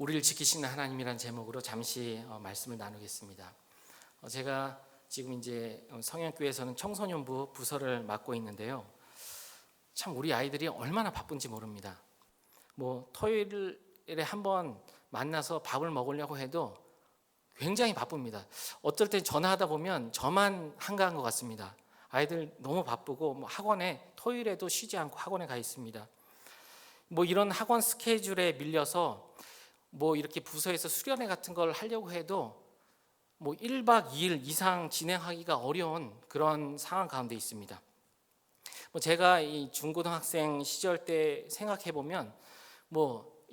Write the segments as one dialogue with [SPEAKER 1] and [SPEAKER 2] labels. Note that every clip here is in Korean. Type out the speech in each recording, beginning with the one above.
[SPEAKER 1] 우리를 지키시는 하나님이란 제목으로 잠시 말씀을 나누겠습니다. 제가 지금 이제 성현교회에서는 청소년부 부서를 맡고 있는데요. 참 우리 아이들이 얼마나 바쁜지 모릅니다. 토요일에 한번 만나서 밥을 먹으려고 해도 굉장히 바쁩니다. 어떨 때 전화하다 보면 저만 한가한 것 같습니다. 아이들 너무 바쁘고 학원에 토요일에도 쉬지 않고 학원에 가 있습니다. 이런 학원 스케줄에 밀려서 이렇게 부서에서 수련회 같은 걸 하려고 해도 1박 2일 이상 진행하기가 어려운 그런 상황 가운데 있습니다. 제가 이 중고등학생 시절 때 생각해 보면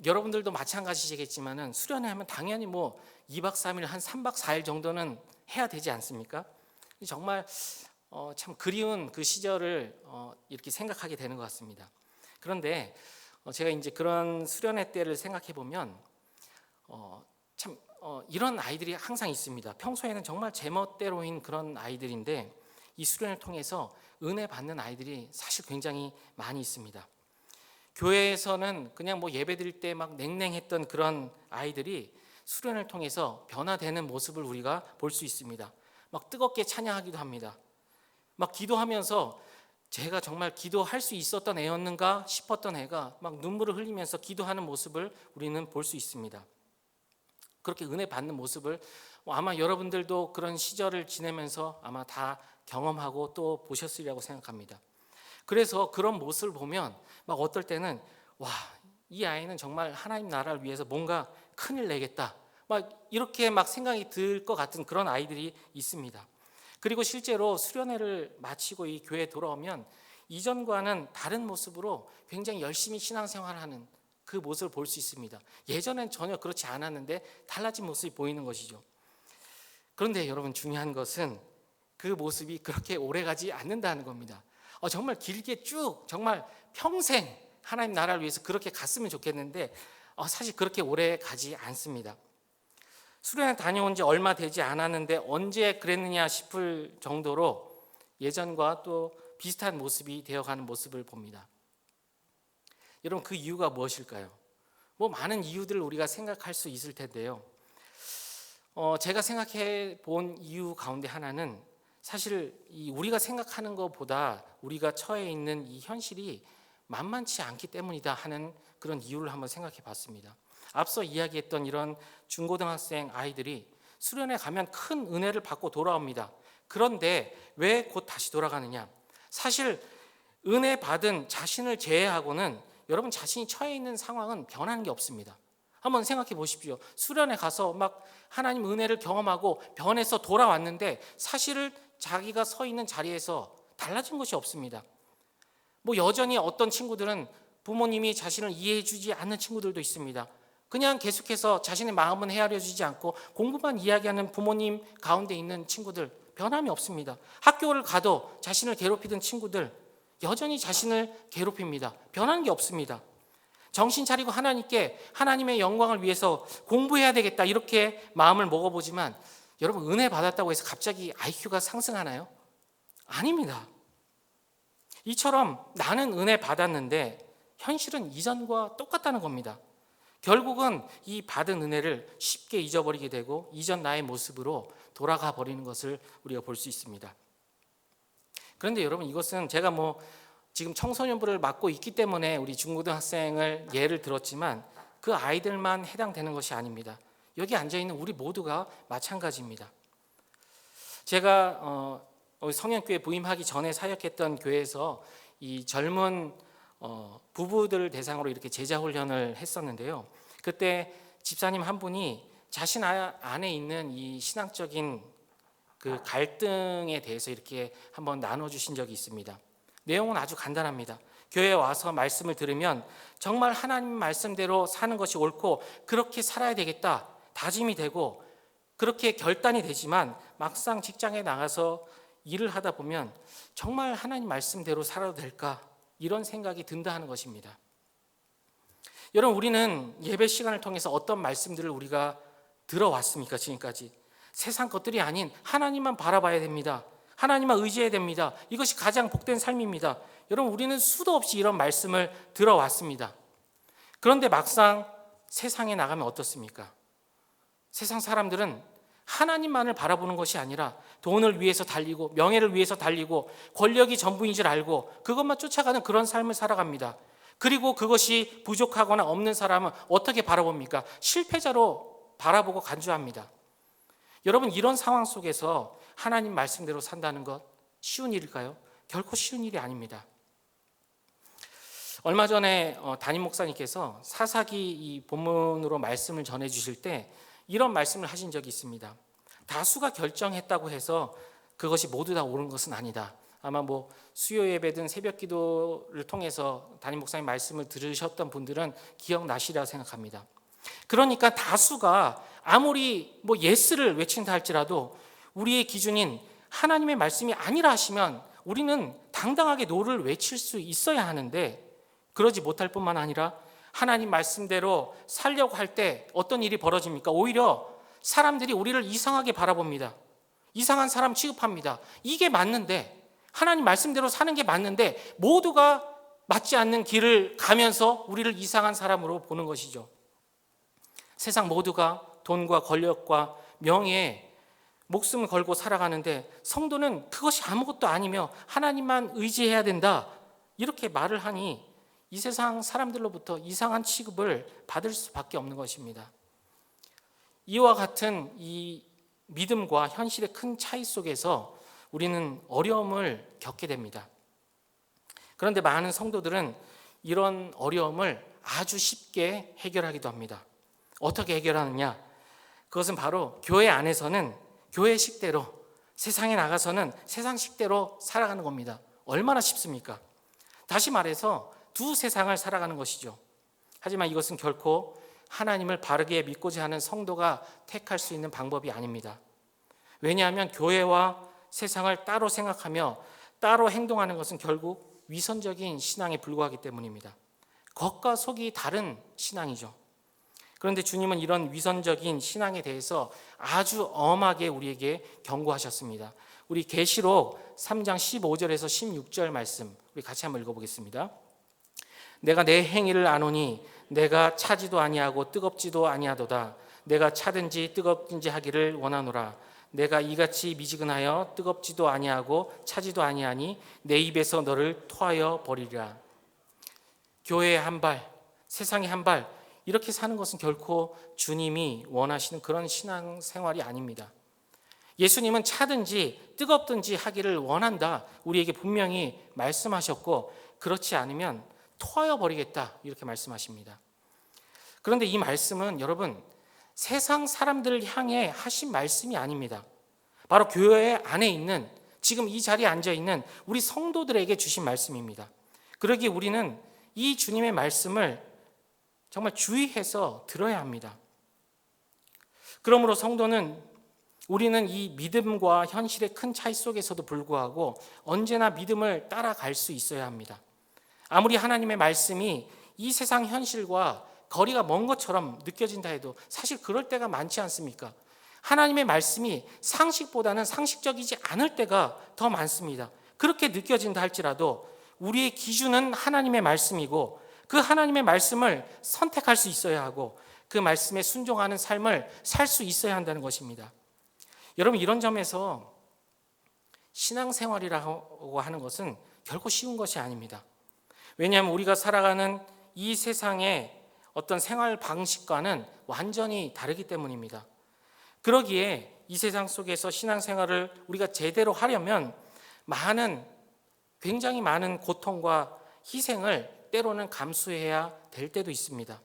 [SPEAKER 1] 여러분들도 마찬가지시겠지만은 수련회 하면 당연히 2박 3일 한 3박 4일 정도는 해야 되지 않습니까? 정말 참 그리운 그 시절을 이렇게 생각하게 되는 것 같습니다. 그런데 제가 이제 그런 수련회 때를 생각해 보면 이런 아이들이 항상 있습니다. 평소에는 정말 제멋대로인 그런 아이들인데 이 수련을 통해서 은혜 받는 아이들이 사실 굉장히 많이 있습니다. 교회에서는 그냥 예배 드릴 때 막 냉랭했던 그런 아이들이 수련을 통해서 변화되는 모습을 우리가 볼 수 있습니다. 뜨겁게 찬양하기도 합니다. 기도하면서 제가 정말 기도할 수 있었던 애였는가 싶었던 애가 눈물을 흘리면서 기도하는 모습을 우리는 볼 수 있습니다. 그렇게 은혜 받는 모습을 아마 여러분들도 그런 시절을 지내면서 아마 다 경험하고 또 보셨으리라고 생각합니다. 그래서 그런 모습을 보면 어떨 때는 이 아이는 정말 하나님 나라를 위해서 뭔가 큰일 내겠다 이렇게 생각이 들 것 같은 그런 아이들이 있습니다. 그리고 실제로 수련회를 마치고 이 교회에 돌아오면 이전과는 다른 모습으로 굉장히 열심히 신앙생활을 하는 그 모습을 볼 수 있습니다. 예전엔 전혀 그렇지 않았는데 달라진 모습이 보이는 것이죠. 그런데 여러분, 중요한 것은 그 모습이 그렇게 오래가지 않는다는 겁니다. 정말 길게 쭉 정말 평생 하나님 나라를 위해서 그렇게 갔으면 좋겠는데 사실 그렇게 오래 가지 않습니다. 수련회 다녀온 지 얼마 되지 않았는데 언제 그랬느냐 싶을 정도로 예전과 또 비슷한 모습이 되어가는 모습을 봅니다. 여러분, 그 이유가 무엇일까요? 많은 이유들을 우리가 생각할 수 있을 텐데요. 제가 생각해 본 이유 가운데 하나는 사실 우리가 생각하는 것보다 우리가 처해 있는 이 현실이 만만치 않기 때문이다 하는 그런 이유를 한번 생각해 봤습니다. 앞서 이야기했던 이런 중고등학생 아이들이 수련회 가면 큰 은혜를 받고 돌아옵니다. 그런데 왜 곧 다시 돌아가느냐? 사실 은혜 받은 자신을 제외하고는 여러분 자신이 처해 있는 상황은 변하는 게 없습니다. 한번 생각해 보십시오. 수련회 가서 하나님 은혜를 경험하고 변해서 돌아왔는데 사실 자기가 서 있는 자리에서 달라진 것이 없습니다. 여전히 어떤 친구들은 부모님이 자신을 이해해 주지 않는 친구들도 있습니다. 그냥 계속해서 자신의 마음은 헤아려 주지 않고 공부만 이야기하는 부모님 가운데 있는 친구들, 변함이 없습니다. 학교를 가도 자신을 괴롭히던 친구들 여전히 자신을 괴롭힙니다. 변하는 게 없습니다. 정신 차리고 하나님의 영광을 위해서 공부해야 되겠다 이렇게 마음을 먹어보지만 여러분, 은혜 받았다고 해서 갑자기 IQ가 상승하나요? 아닙니다. 이처럼 나는 은혜 받았는데 현실은 이전과 똑같다는 겁니다. 결국은 이 받은 은혜를 쉽게 잊어버리게 되고 이전 나의 모습으로 돌아가 버리는 것을 우리가 볼 수 있습니다. 그런데 여러분, 이것은 제가 지금 청소년부를 맡고 있기 때문에 우리 중고등학생을 예를 들었지만 그 아이들만 해당되는 것이 아닙니다. 여기 앉아있는 우리 모두가 마찬가지입니다. 제가 성현교회 부임하기 전에 사역했던 교회에서 이 젊은 부부들을 대상으로 이렇게 제자훈련을 했었는데요. 그때 집사님 한 분이 자신 안에 있는 이 신앙적인 그 갈등에 대해서 이렇게 한번 나눠주신 적이 있습니다. 내용은 아주 간단합니다. 교회에 와서 말씀을 들으면 정말 하나님 말씀대로 사는 것이 옳고 그렇게 살아야 되겠다 다짐이 되고 그렇게 결단이 되지만 막상 직장에 나가서 일을 하다 보면 정말 하나님 말씀대로 살아도 될까 이런 생각이 든다 하는 것입니다. 여러분, 우리는 예배 시간을 통해서 어떤 말씀들을 우리가 들어왔습니까? 지금까지 세상 것들이 아닌 하나님만 바라봐야 됩니다. 하나님만 의지해야 됩니다. 이것이 가장 복된 삶입니다. 여러분, 우리는 수도 없이 이런 말씀을 들어왔습니다. 그런데 막상 세상에 나가면 어떻습니까? 세상 사람들은 하나님만을 바라보는 것이 아니라 돈을 위해서 달리고 명예를 위해서 달리고 권력이 전부인 줄 알고 그것만 쫓아가는 그런 삶을 살아갑니다. 그리고 그것이 부족하거나 없는 사람은 어떻게 바라봅니까? 실패자로 바라보고 간주합니다. 여러분, 이런 상황 속에서 하나님 말씀대로 산다는 것 쉬운 일일까요? 결코 쉬운 일이 아닙니다. 얼마 전에 담임 목사님께서 사사기 이 본문으로 말씀을 전해 주실 때 이런 말씀을 하신 적이 있습니다. 다수가 결정했다고 해서 그것이 모두 다 옳은 것은 아니다. 아마 수요 예배든 새벽 기도를 통해서 담임 목사님 말씀을 들으셨던 분들은 기억나시리라 생각합니다. 그러니까 다수가 아무리 예스를 외친다 할지라도 우리의 기준인 하나님의 말씀이 아니라 하시면 우리는 당당하게 노를 외칠 수 있어야 하는데, 그러지 못할 뿐만 아니라 하나님 말씀대로 살려고 할 때 어떤 일이 벌어집니까? 오히려 사람들이 우리를 이상하게 바라봅니다. 이상한 사람 취급합니다. 이게 맞는데, 하나님 말씀대로 사는 게 맞는데 모두가 맞지 않는 길을 가면서 우리를 이상한 사람으로 보는 것이죠. 세상 모두가 돈과 권력과 명예에 목숨을 걸고 살아가는데 성도는 그것이 아무것도 아니며 하나님만 의지해야 된다, 이렇게 말을 하니 이 세상 사람들로부터 이상한 취급을 받을 수밖에 없는 것입니다. 이와 같은 이 믿음과 현실의 큰 차이 속에서 우리는 어려움을 겪게 됩니다. 그런데 많은 성도들은 이런 어려움을 아주 쉽게 해결하기도 합니다. 어떻게 해결하느냐? 그것은 바로 교회 안에서는 교회 식대로, 세상에 나가서는 세상 식대로 살아가는 겁니다. 얼마나 쉽습니까? 다시 말해서 두 세상을 살아가는 것이죠. 하지만 이것은 결코 하나님을 바르게 믿고자 하는 성도가 택할 수 있는 방법이 아닙니다. 왜냐하면 교회와 세상을 따로 생각하며 따로 행동하는 것은 결국 위선적인 신앙에 불과하기 때문입니다. 겉과 속이 다른 신앙이죠. 그런데 주님은 이런 위선적인 신앙에 대해서 아주 엄하게 우리에게 경고하셨습니다. 우리 계시록 3장 15절에서 16절 말씀 우리 같이 한번 읽어보겠습니다. 내가 내 행위를 아노니 내가 차지도 아니하고 뜨겁지도 아니하도다. 내가 차든지 뜨겁든지 하기를 원하노라. 내가 이같이 미지근하여 뜨겁지도 아니하고 차지도 아니하니 내 입에서 너를 토하여 버리리라. 교회에 한 발, 세상에 한 발, 이렇게 사는 것은 결코 주님이 원하시는 그런 신앙생활이 아닙니다. 예수님은 차든지 뜨겁든지 하기를 원한다, 우리에게 분명히 말씀하셨고, 그렇지 않으면 토하여 버리겠다, 이렇게 말씀하십니다. 그런데 이 말씀은 여러분, 세상 사람들을 향해 하신 말씀이 아닙니다. 바로 교회 안에 있는, 지금 이 자리에 앉아 있는 우리 성도들에게 주신 말씀입니다. 그러기에 우리는 이 주님의 말씀을 정말 주의해서 들어야 합니다. 그러므로 성도는, 우리는 이 믿음과 현실의 큰 차이 속에서도 불구하고 언제나 믿음을 따라갈 수 있어야 합니다. 아무리 하나님의 말씀이 이 세상 현실과 거리가 먼 것처럼 느껴진다 해도 사실 그럴 때가 많지 않습니까? 하나님의 말씀이 상식보다는 상식적이지 않을 때가 더 많습니다. 그렇게 느껴진다 할지라도 우리의 기준은 하나님의 말씀이고, 그 하나님의 말씀을 선택할 수 있어야 하고 그 말씀에 순종하는 삶을 살 수 있어야 한다는 것입니다. 여러분, 이런 점에서 신앙생활이라고 하는 것은 결코 쉬운 것이 아닙니다. 왜냐하면 우리가 살아가는 이 세상의 어떤 생활 방식과는 완전히 다르기 때문입니다. 그러기에 이 세상 속에서 신앙생활을 우리가 제대로 하려면 굉장히 많은 고통과 희생을 때로는 감수해야 될 때도 있습니다.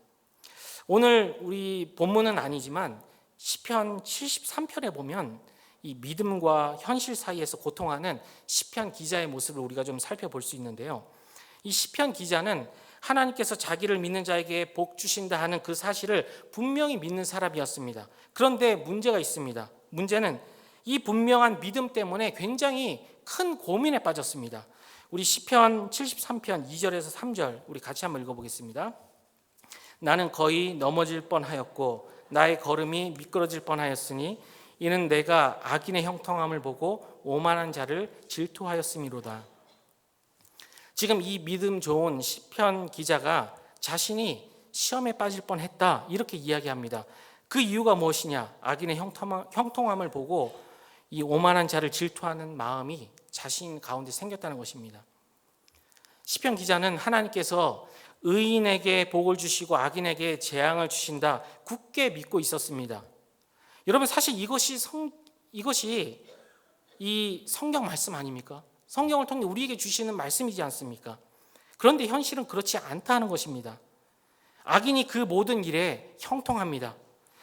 [SPEAKER 1] 오늘 우리 본문은 아니지만 시편 73편에 보면 이 믿음과 현실 사이에서 고통하는 시편 기자의 모습을 우리가 좀 살펴볼 수 있는데요. 이 시편 기자는 하나님께서 자기를 믿는 자에게 복 주신다 하는 그 사실을 분명히 믿는 사람이었습니다. 그런데 문제가 있습니다. 문제는 이 분명한 믿음 때문에 굉장히 큰 고민에 빠졌습니다. 우리 시편 73편 2절에서 3절 우리 같이 한번 읽어보겠습니다. 나는 거의 넘어질 뻔하였고 나의 걸음이 미끄러질 뻔하였으니 이는 내가 악인의 형통함을 보고 오만한 자를 질투하였음이로다. 지금 이 믿음 좋은 시편 기자가 자신이 시험에 빠질 뻔했다 이렇게 이야기합니다. 그 이유가 무엇이냐? 악인의 형통함을 보고 이 오만한 자를 질투하는 마음이 자신 가운데 생겼다는 것입니다. 시편 기자는 하나님께서 의인에게 복을 주시고 악인에게 재앙을 주신다 굳게 믿고 있었습니다. 여러분 사실 이것이 이 성경 말씀 아닙니까? 성경을 통해 우리에게 주시는 말씀이지 않습니까? 그런데 현실은 그렇지 않다는 것입니다. 악인이 그 모든 일에 형통합니다.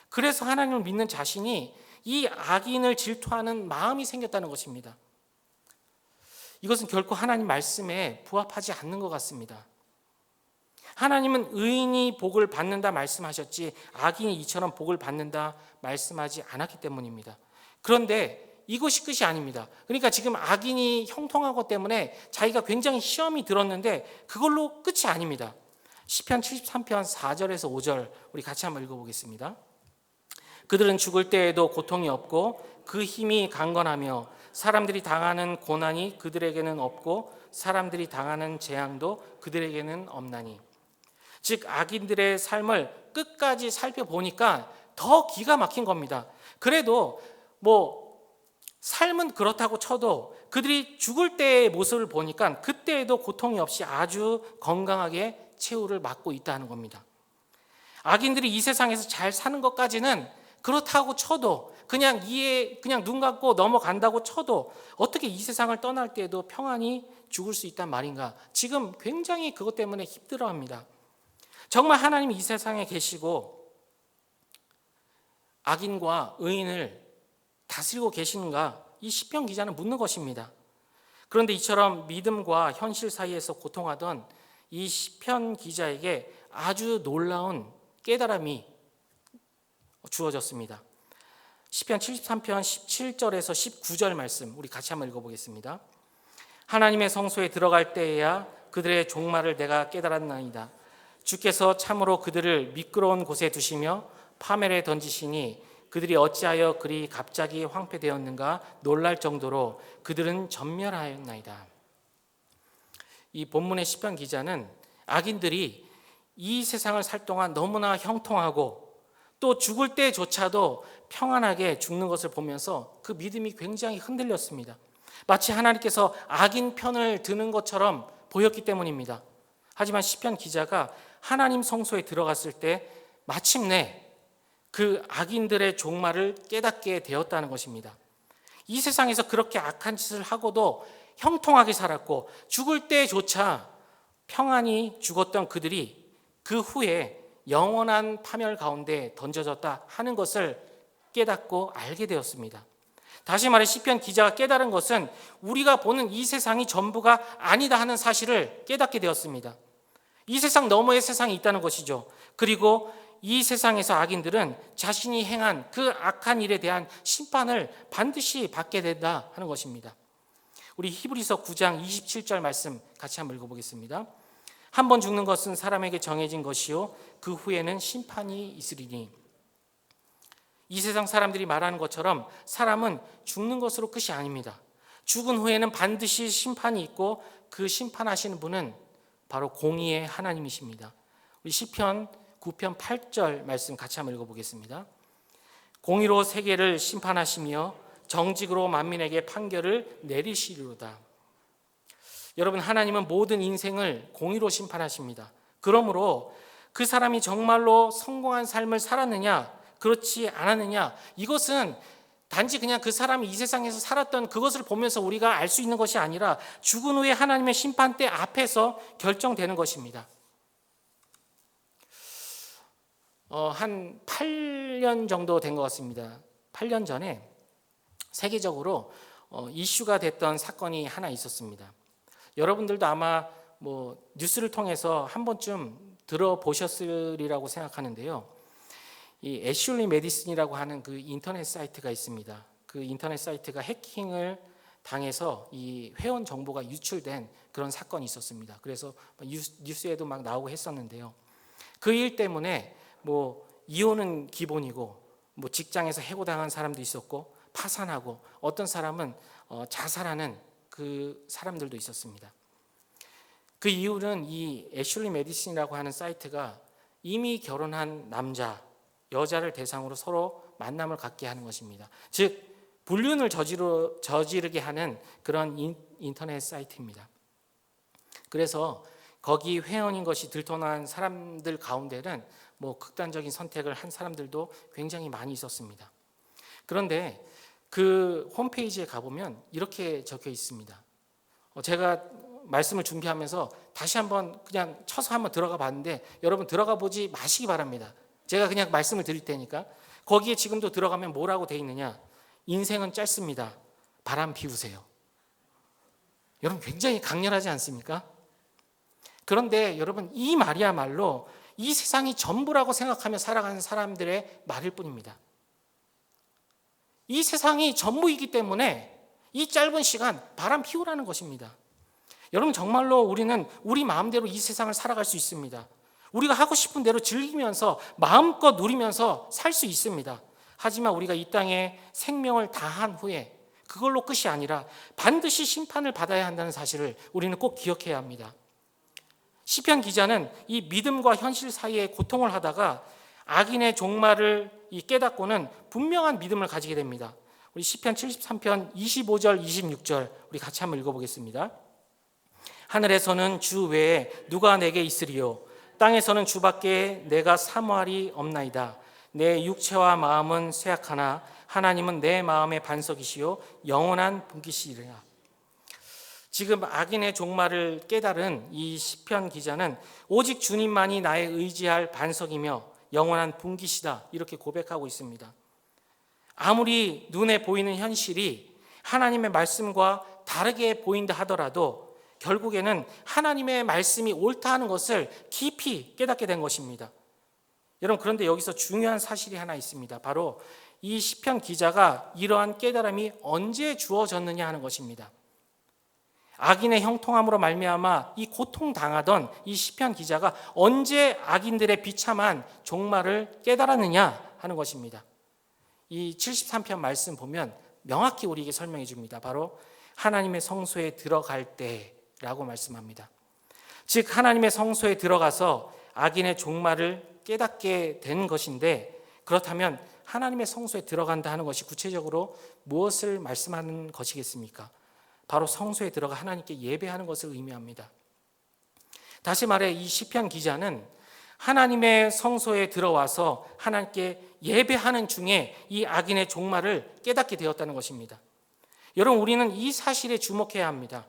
[SPEAKER 1] 그래서 하나님을 믿는 자신이 이 악인을 질투하는 마음이 생겼다는 것입니다. 이것은 결코 하나님 말씀에 부합하지 않는 것 같습니다. 하나님은 의인이 복을 받는다 말씀하셨지 악인이 이처럼 복을 받는다 말씀하지 않았기 때문입니다. 그런데 이것이 끝이 아닙니다. 그러니까 지금 악인이 형통하고 때문에 자기가 굉장히 시험이 들었는데 그걸로 끝이 아닙니다. 시편 73편 4절에서 5절 우리 같이 한번 읽어보겠습니다. 그들은 죽을 때에도 고통이 없고 그 힘이 강건하며 사람들이 당하는 고난이 그들에게는 없고 사람들이 당하는 재앙도 그들에게는 없나니. 즉 악인들의 삶을 끝까지 살펴보니까 더 기가 막힌 겁니다. 그래도 삶은 그렇다고 쳐도 그들이 죽을 때의 모습을 보니까 그때에도 고통이 없이 아주 건강하게 최후를 맞고 있다는 겁니다. 악인들이 이 세상에서 잘 사는 것까지는 그렇다고 쳐도 그냥 눈 감고 넘어간다고 쳐도 어떻게 이 세상을 떠날 때에도 평안히 죽을 수 있단 말인가? 지금 굉장히 그것 때문에 힘들어합니다. 정말 하나님이 이 세상에 계시고 악인과 의인을 다스리고 계시는가? 이 시편 기자는 묻는 것입니다. 그런데 이처럼 믿음과 현실 사이에서 고통하던 이 시편 기자에게 아주 놀라운 깨달음이 주어졌습니다. 시편 73편 17절에서 19절 말씀 우리 같이 한번 읽어보겠습니다. 하나님의 성소에 들어갈 때에야 그들의 종말을 내가 깨달았나이다. 주께서 참으로 그들을 미끄러운 곳에 두시며 파멸에 던지시니 그들이 어찌하여 그리 갑자기 황폐되었는가 놀랄 정도로 그들은 전멸하였나이다. 이 본문의 시편 기자는 악인들이 이 세상을 살 동안 너무나 형통하고 또 죽을 때조차도 평안하게 죽는 것을 보면서 그 믿음이 굉장히 흔들렸습니다. 마치 하나님께서 악인 편을 드는 것처럼 보였기 때문입니다. 하지만 시편 기자가 하나님 성소에 들어갔을 때 마침내 그 악인들의 종말을 깨닫게 되었다는 것입니다. 이 세상에서 그렇게 악한 짓을 하고도 형통하게 살았고 죽을 때조차 평안히 죽었던 그들이 그 후에 영원한 파멸 가운데 던져졌다 하는 것을 깨닫고 알게 되었습니다. 다시 말해 시편 기자가 깨달은 것은 우리가 보는 이 세상이 전부가 아니다 하는 사실을 깨닫게 되었습니다. 이 세상 너머의 세상이 있다는 것이죠. 그리고 이 세상에서 악인들은 자신이 행한 그 악한 일에 대한 심판을 반드시 받게 된다 하는 것입니다. 우리 히브리서 9장 27절 말씀 같이 한번 읽어보겠습니다. 한 번 죽는 것은 사람에게 정해진 것이요 그 후에는 심판이 있으리니. 이 세상 사람들이 말하는 것처럼 사람은 죽는 것으로 끝이 아닙니다. 죽은 후에는 반드시 심판이 있고 그 심판하시는 분은 바로 공의의 하나님이십니다. 우리 시편 9편 8절 말씀 같이 한번 읽어보겠습니다. 공의로 세계를 심판하시며 정직으로 만민에게 판결을 내리시리로다. 여러분 하나님은 모든 인생을 공의로 심판하십니다. 그러므로 그 사람이 정말로 성공한 삶을 살았느냐 그렇지 않았느냐 이것은 단지 그냥 그 사람이 이 세상에서 살았던 그것을 보면서 우리가 알 수 있는 것이 아니라 죽은 후에 하나님의 심판대 앞에서 결정되는 것입니다. 한 8년 정도 된 것 같습니다. 8년 전에 세계적으로 이슈가 됐던 사건이 하나 있었습니다. 여러분들도 아마 뉴스를 통해서 한 번쯤 들어보셨으리라고 생각하는데요. 이 애슐리 메디슨이라고 하는 그 인터넷 사이트가 있습니다. 그 인터넷 사이트가 해킹을 당해서 이 회원 정보가 유출된 그런 사건이 있었습니다. 그래서 뉴스에도 막 나오고 했었는데요. 그 일 때문에 이혼은 기본이고 직장에서 해고당한 사람도 있었고 파산하고 어떤 사람은 자살하는 그 사람들도 있었습니다. 그 이유는 이 애슐리 메디슨이라고 하는 사이트가 이미 결혼한 남자, 여자를 대상으로 서로 만남을 갖게 하는 것입니다. 즉 불륜을 저지르게 하는 그런 인터넷 사이트입니다. 그래서 거기 회원인 것이 들통난 사람들 가운데는 뭐 극단적인 선택을 한 사람들도 굉장히 많이 있었습니다. 그런데 그 홈페이지에 가보면 이렇게 적혀 있습니다. 제가 말씀을 준비하면서 다시 한번 그냥 쳐서 한번 들어가 봤는데 여러분 들어가 보지 마시기 바랍니다. 제가 그냥 말씀을 드릴 테니까. 거기에 지금도 들어가면 뭐라고 돼 있느냐? 인생은 짧습니다. 바람 피우세요. 여러분 굉장히 강렬하지 않습니까? 그런데 여러분 이 말이야말로 이 세상이 전부라고 생각하며 살아가는 사람들의 말일 뿐입니다. 이 세상이 전부이기 때문에 이 짧은 시간 바람 피우라는 것입니다. 여러분 정말로 우리는 우리 마음대로 이 세상을 살아갈 수 있습니다. 우리가 하고 싶은 대로 즐기면서 마음껏 누리면서 살 수 있습니다. 하지만 우리가 이 땅에 생명을 다한 후에 그걸로 끝이 아니라 반드시 심판을 받아야 한다는 사실을 우리는 꼭 기억해야 합니다. 시편 기자는 이 믿음과 현실 사이에 고통을 하다가 악인의 종말을 깨닫고는 분명한 믿음을 가지게 됩니다. 우리 시편 73편 25절 26절 우리 같이 한번 읽어보겠습니다. 하늘에서는 주 외에 누가 내게 있으리요? 땅에서는 주밖에 내가 사모할이 없나이다. 내 육체와 마음은 쇠약하나 하나님은 내 마음의 반석이시요 영원한 분기시리라. 지금 악인의 종말을 깨달은 이 시편 기자는 오직 주님만이 나의 의지할 반석이며 영원한 분기시다 이렇게 고백하고 있습니다. 아무리 눈에 보이는 현실이 하나님의 말씀과 다르게 보인다 하더라도 결국에는 하나님의 말씀이 옳다 하는 것을 깊이 깨닫게 된 것입니다. 여러분 그런데 여기서 중요한 사실이 하나 있습니다. 바로 이 시편 기자가 이러한 깨달음이 언제 주어졌느냐 하는 것입니다. 악인의 형통함으로 말미암아 이 고통당하던 이 시편 기자가 언제 악인들의 비참한 종말을 깨달았느냐 하는 것입니다. 이 73편 말씀 보면 명확히 우리에게 설명해 줍니다. 바로 하나님의 성소에 들어갈 때라고 말씀합니다. 즉 하나님의 성소에 들어가서 악인의 종말을 깨닫게 된 것인데, 그렇다면 하나님의 성소에 들어간다 하는 것이 구체적으로 무엇을 말씀하는 것이겠습니까? 바로 성소에 들어가 하나님께 예배하는 것을 의미합니다. 다시 말해 이 시편 기자는 하나님의 성소에 들어와서 하나님께 예배하는 중에 이 악인의 종말을 깨닫게 되었다는 것입니다. 여러분 우리는 이 사실에 주목해야 합니다.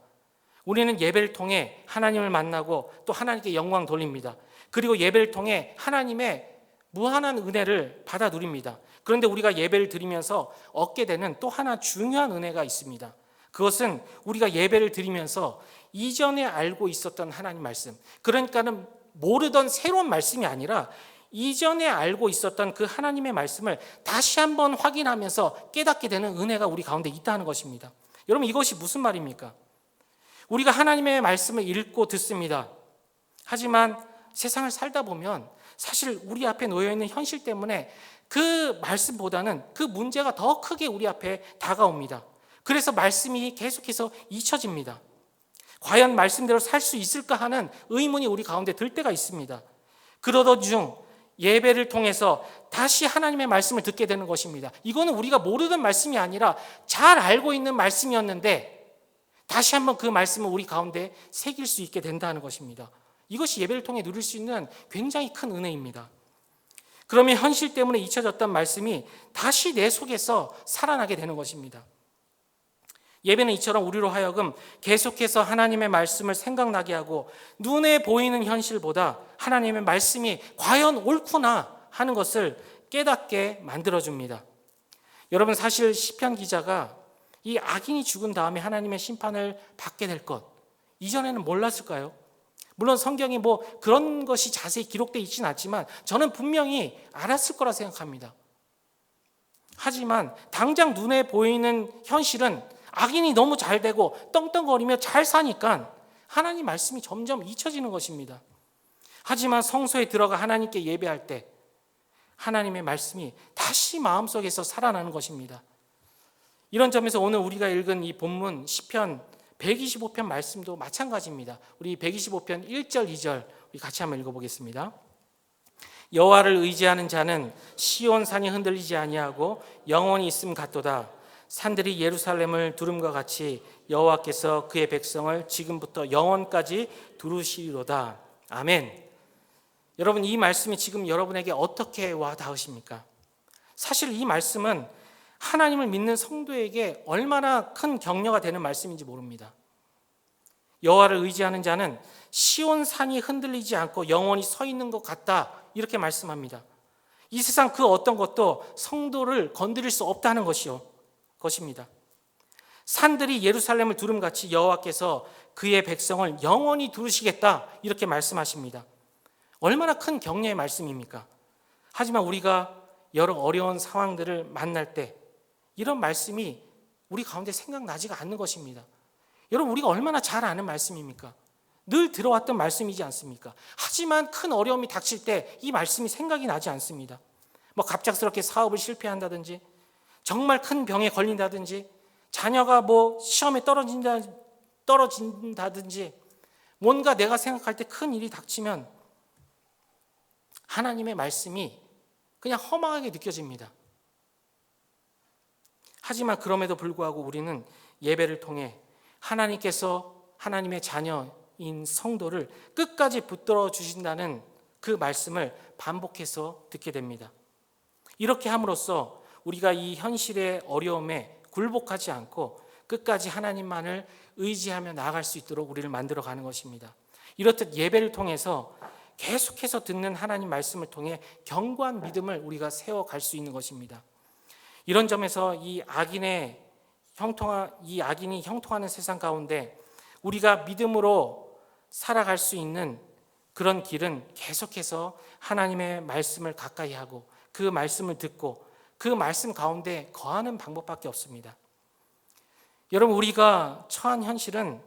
[SPEAKER 1] 우리는 예배를 통해 하나님을 만나고 또 하나님께 영광 돌립니다. 그리고 예배를 통해 하나님의 무한한 은혜를 받아 누립니다. 그런데 우리가 예배를 드리면서 얻게 되는 또 하나 중요한 은혜가 있습니다. 그것은 우리가 예배를 드리면서 이전에 알고 있었던 하나님 말씀, 그러니까는 모르던 새로운 말씀이 아니라 이전에 알고 있었던 그 하나님의 말씀을 다시 한번 확인하면서 깨닫게 되는 은혜가 우리 가운데 있다는 것입니다. 여러분 이것이 무슨 말입니까? 우리가 하나님의 말씀을 읽고 듣습니다. 하지만 세상을 살다 보면 사실 우리 앞에 놓여있는 현실 때문에 그 말씀보다는 그 문제가 더 크게 우리 앞에 다가옵니다. 그래서 말씀이 계속해서 잊혀집니다. 과연 말씀대로 살 수 있을까 하는 의문이 우리 가운데 들 때가 있습니다. 그러던 중 예배를 통해서 다시 하나님의 말씀을 듣게 되는 것입니다. 이거는 우리가 모르던 말씀이 아니라 잘 알고 있는 말씀이었는데 다시 한번 그 말씀을 우리 가운데 새길 수 있게 된다는 것입니다. 이것이 예배를 통해 누릴 수 있는 굉장히 큰 은혜입니다. 그러면 현실 때문에 잊혀졌던 말씀이 다시 내 속에서 살아나게 되는 것입니다. 예배는 이처럼 우리로 하여금 계속해서 하나님의 말씀을 생각나게 하고 눈에 보이는 현실보다 하나님의 말씀이 과연 옳구나 하는 것을 깨닫게 만들어줍니다. 여러분 사실 시편 기자가 이 악인이 죽은 다음에 하나님의 심판을 받게 될 것 이전에는 몰랐을까요? 물론 성경이 뭐 그런 것이 자세히 기록되어 있지는 않지만 저는 분명히 알았을 거라 생각합니다. 하지만 당장 눈에 보이는 현실은 악인이 너무 잘 되고 떵떵거리며 잘 사니까 하나님 말씀이 점점 잊혀지는 것입니다. 하지만 성소에 들어가 하나님께 예배할 때 하나님의 말씀이 다시 마음속에서 살아나는 것입니다. 이런 점에서 오늘 우리가 읽은 이 본문 시편 125편 말씀도 마찬가지입니다. 우리 125편 1절 2절 우리 같이 한번 읽어보겠습니다. 여호와를 의지하는 자는 시온 산이 흔들리지 아니하고 영원히 있음 같도다. 산들이 예루살렘을 두름과 같이 여호와께서 그의 백성을 지금부터 영원까지 두르시리로다. 아멘. 여러분, 이 말씀이 지금 여러분에게 어떻게 와 닿으십니까? 사실 이 말씀은 하나님을 믿는 성도에게 얼마나 큰 격려가 되는 말씀인지 모릅니다. 여호와를 의지하는 자는 시온 산이 흔들리지 않고 영원히 서 있는 것 같다, 이렇게 말씀합니다. 이 세상 그 어떤 것도 성도를 건드릴 수 없다는 것입니다. 산들이 예루살렘을 두름같이 여호와께서 그의 백성을 영원히 두르시겠다, 이렇게 말씀하십니다. 얼마나 큰 격려의 말씀입니까? 하지만 우리가 여러 어려운 상황들을 만날 때 이런 말씀이 우리 가운데 생각나지가 않는 것입니다. 여러분, 우리가 얼마나 잘 아는 말씀입니까? 늘 들어왔던 말씀이지 않습니까? 하지만 큰 어려움이 닥칠 때 이 말씀이 생각이 나지 않습니다. 뭐 갑작스럽게 사업을 실패한다든지, 정말 큰 병에 걸린다든지, 자녀가 뭐 시험에 떨어진다든지, 뭔가 내가 생각할 때 큰 일이 닥치면 하나님의 말씀이 그냥 허망하게 느껴집니다. 하지만 그럼에도 불구하고 우리는 예배를 통해 하나님께서 하나님의 자녀인 성도를 끝까지 붙들어 주신다는 그 말씀을 반복해서 듣게 됩니다. 이렇게 함으로써 우리가 이 현실의 어려움에 굴복하지 않고 끝까지 하나님만을 의지하며 나아갈 수 있도록 우리를 만들어가는 것입니다. 이렇듯 예배를 통해서 계속해서 듣는 하나님 말씀을 통해 견고한 믿음을 우리가 세워갈 수 있는 것입니다. 이런 점에서 이 악인이 형통하는 세상 가운데 우리가 믿음으로 살아갈 수 있는 그런 길은 계속해서 하나님의 말씀을 가까이 하고 그 말씀을 듣고 그 말씀 가운데 거하는 방법밖에 없습니다. 여러분, 우리가 처한 현실은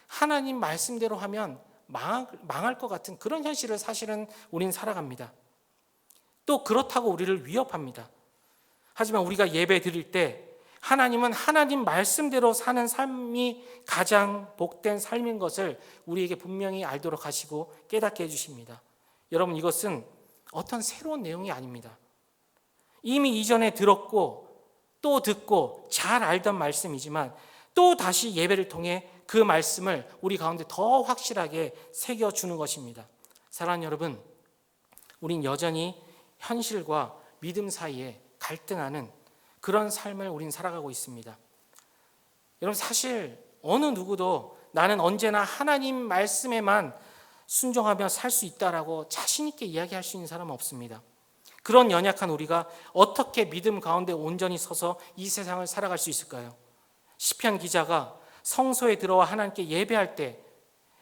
[SPEAKER 1] 하나님 말씀대로 하면 망할 것 같은 그런 현실을 사실은 우리는 살아갑니다. 또 그렇다고 우리를 위협합니다. 하지만 우리가 예배 드릴 때 하나님은 하나님 말씀대로 사는 삶이 가장 복된 삶인 것을 우리에게 분명히 알도록 하시고 깨닫게 해주십니다. 여러분, 이것은 어떤 새로운 내용이 아닙니다. 이미 이전에 들었고 또 듣고 잘 알던 말씀이지만 또 다시 예배를 통해 그 말씀을 우리 가운데 더 확실하게 새겨주는 것입니다. 사랑하는 여러분, 우린 여전히 현실과 믿음 사이에 갈등하는 그런 삶을 우린 살아가고 있습니다. 여러분, 사실 어느 누구도 나는 언제나 하나님 말씀에만 순종하며 살 수 있다라고 자신 있게 이야기할 수 있는 사람은 없습니다. 그런 연약한 우리가 어떻게 믿음 가운데 온전히 서서 이 세상을 살아갈 수 있을까요? 시편 기자가 성소에 들어와 하나님께 예배할 때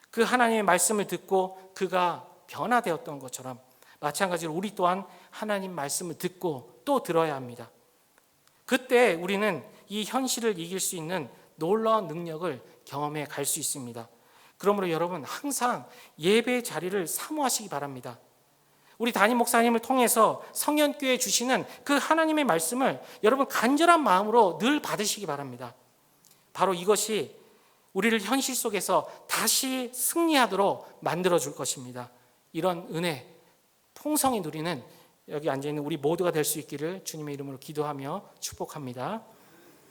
[SPEAKER 1] 그 하나님의 말씀을 듣고 그가 변화되었던 것처럼 마찬가지로 우리 또한 하나님 말씀을 듣고 또 들어야 합니다. 그때 우리는 이 현실을 이길 수 있는 놀라운 능력을 경험해 갈 수 있습니다. 그러므로 여러분, 항상 예배의 자리를 사모하시기 바랍니다. 우리 담임 목사님을 통해서 성현교회에 주시는 그 하나님의 말씀을 여러분 간절한 마음으로 늘 받으시기 바랍니다. 바로 이것이 우리를 현실 속에서 다시 승리하도록 만들어줄 것입니다. 이런 은혜, 풍성히 누리는 여기 앉아있는 우리 모두가 될 수 있기를 주님의 이름으로 기도하며 축복합니다.